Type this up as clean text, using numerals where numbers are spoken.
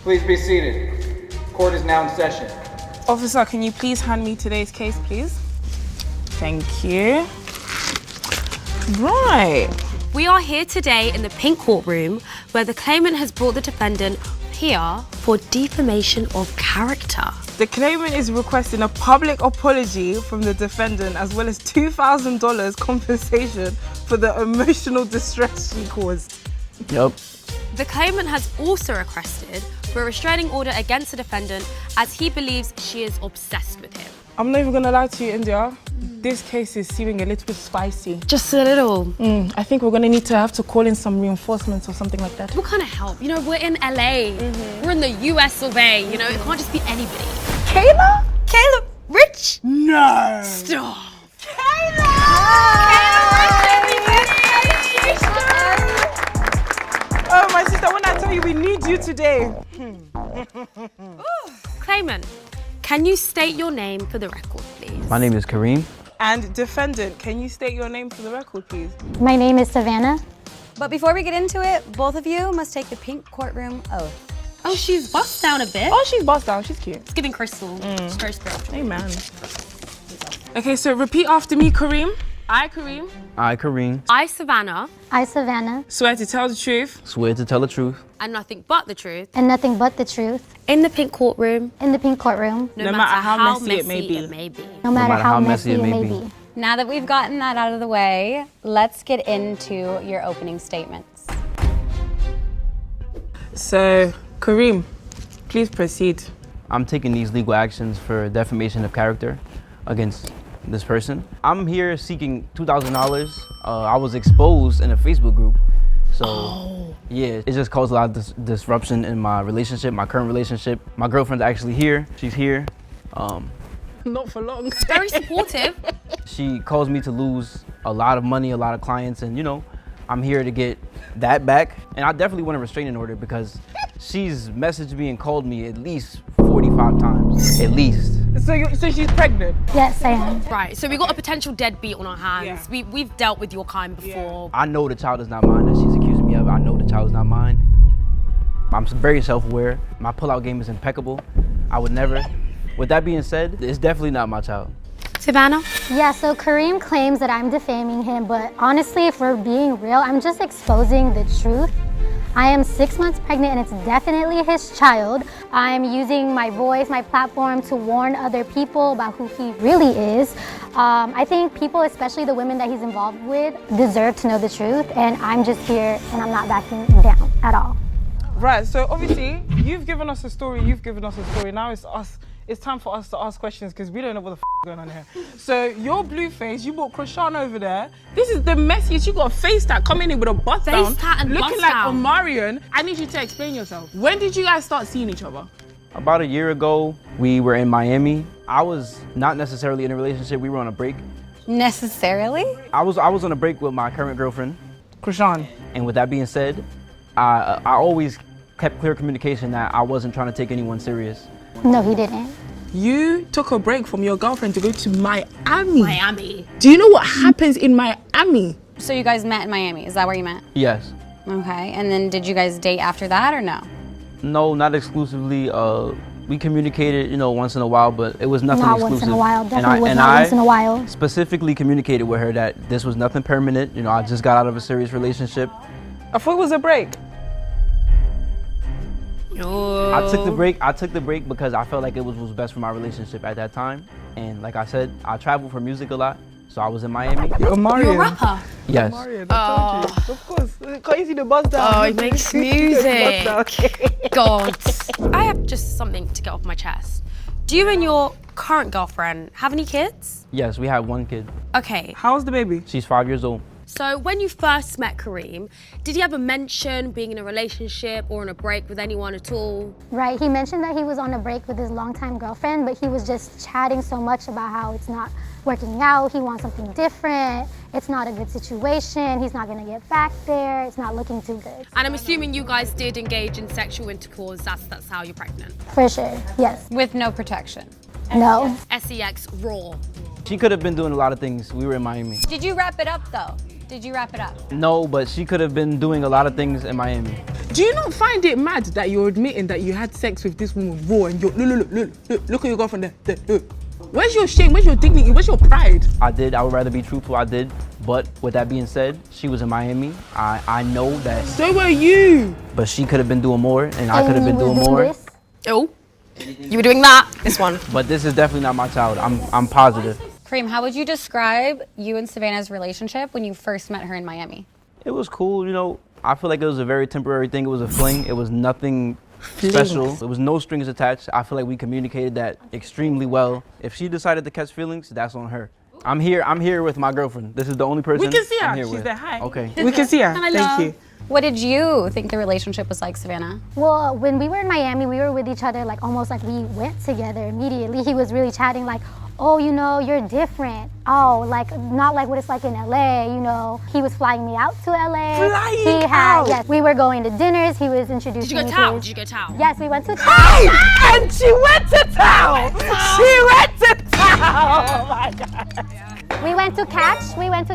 Please be seated. Court is now in session. Officer, can you please hand me today's case, please? Thank you. Right. We are here today in the pink courtroom where the claimant has brought the defendant here for defamation of character. The claimant is requesting a public apology from the defendant as well as $2,000 compensation for the emotional distress she caused. Yep. The claimant has also requested for a restraining order against the defendant as he believes she is obsessed with him. I'm not even gonna lie to you, India. This case is seeming a little bit spicy. Just a little. I think we're gonna need to have to call in some reinforcements or something like that. What kind of help? You know, we're in LA. We're in the US of A. You know, it can't just be anybody. Kayla? Kayla Rich? No. Stop. Kayla! Oh, my sister, when I tell you we need you today. Claimant, can you state your name for the record, please? My name is Kareem. And defendant, can you state your name for the record, please? My name is Savannah. But before we get into it, both of you must take the pink courtroom oath. Oh, she's bust down a bit. Oh, she's bossed down. She's cute. It's giving Crystal. It's very spiritual. Amen. Okay, so repeat after me, Kareem. I, Kareem, I, Kareem, I, Savannah, I, Savannah, swear to tell the truth swear to tell the truth, and nothing but the truth, and nothing but the truth, in the pink courtroom, in the pink courtroom, no matter how messy it may be. no matter how messy it may be. Now that we've gotten that out of the way, let's get into your opening statements. So, Kareem, please proceed. I'm taking these legal actions for defamation of character against this person. I'm here seeking $2,000. I was exposed in a Facebook group. So, yeah, it just caused a lot of disruption in my relationship, my current relationship. My girlfriend's actually here. She's here. Not for long. Very supportive. She caused me to lose a lot of money, a lot of clients, and you know, I'm here to get that back. And I definitely want a restraining order because she's messaged me and called me at least 45 times, at least. So she's pregnant? Yes, I am. Right, so we got a potential deadbeat on our hands. Yeah. We've dealt with your kind before. I know the child is not mine that she's accusing me of. I know the child is not mine. I'm very self-aware. My pullout game is impeccable. I would never. With that being said, it's definitely not my child. Savannah? Yeah, so Kareem claims that I'm defaming him, but honestly, if we're being real, I'm just exposing the truth. I am 6 months pregnant and it's definitely his child. I'm using my voice, my platform to warn other people about who he really is. I think people, especially the women that he's involved with, deserve to know the truth, and I'm just here and I'm not backing down at all. Right, so obviously, you've given us a story, now it's us. It's time for us to ask questions because we don't know what the f is going on here. So your blue face, you brought Krishan over there. This is the messiest. You got a face tat coming in with a bust down, tat and looking bust like down. Omarion. I need you to explain yourself. When did you guys start seeing each other? About a year ago, we were in Miami. I was not necessarily in a relationship. We were on a break. Necessarily? I was on a break with my current girlfriend. Krishan. And with that being said, I always kept clear communication that I wasn't trying to take anyone serious. No, he didn't. You took a break from your girlfriend to go to Miami. Miami. Do you know what happens in Miami? So you guys met in Miami, is that where you met? Yes. Okay, and then did you guys date after that or no? No, not exclusively. We communicated, you know, once in a while, but it was nothing Not exclusive. once in a while, definitely was and not I once in a while. specifically communicated with her that this was nothing permanent. You know, I just got out of a serious relationship. I thought it was a break. I took the break because I felt like it was best for my relationship at that time. And like I said, I traveled for music a lot, so I was in Miami. You're Omarion. You're a rapper. Yes. Omarion, I told you. Of course. Can't you see the buzz down? Oh, he makes music. God. I have just something to get off my chest. Do you and your current girlfriend have any kids? Yes, we have one kid. Okay. How's the baby? She's 5 years old. So when you first met Kareem, did he ever mention being in a relationship or on a break with anyone at all? Right, he mentioned that he was on a break with his longtime girlfriend, but he was just chatting so much about how it's not working out, he wants something different, it's not a good situation, he's not gonna get back there, it's not looking too good. And I'm assuming you guys did engage in sexual intercourse, that's how you're pregnant. For sure, yes. With no protection? No. SEX raw. She could have been doing a lot of things. We were in Miami. Did you wrap it up though? Did you wrap it up? No, but she could have been doing a lot of things in Miami. Do you not find it mad that you're admitting that you had sex with this woman raw and you're look at your girlfriend there, look. Where's your shame? Where's your dignity? Where's your pride? I did. I would rather be truthful. I did. But with that being said, she was in Miami. I know that. So were you. But she could have been doing more, and I could have been doing more. Oh, you were doing that. This one. But this is definitely not my child. I'm positive. Kareem, how would you describe you and Savannah's relationship when you first met her in Miami? It was cool, you know. I feel like it was a very temporary thing. It was a fling. It was nothing special. There was no strings attached. I feel like we communicated that extremely well. If she decided to catch feelings, that's on her. I'm here with my girlfriend. This is the only person We can see her. I'm here She's with. there. Hi. Okay. We can see her. Hi, Thank love. you. What did you think the relationship was like, Savannah? Well, when we were in Miami, we were with each other like almost like we went together immediately. He was really chatting like, oh, you know, you're different. Oh, like not like what it's like in LA, you know. He was flying me out to LA. Yes, we were going to dinners. He was introducing me to his- Did you go town? Yes, we went to town. And she went to town. She went to town. Oh my God. We went to Catch. We went to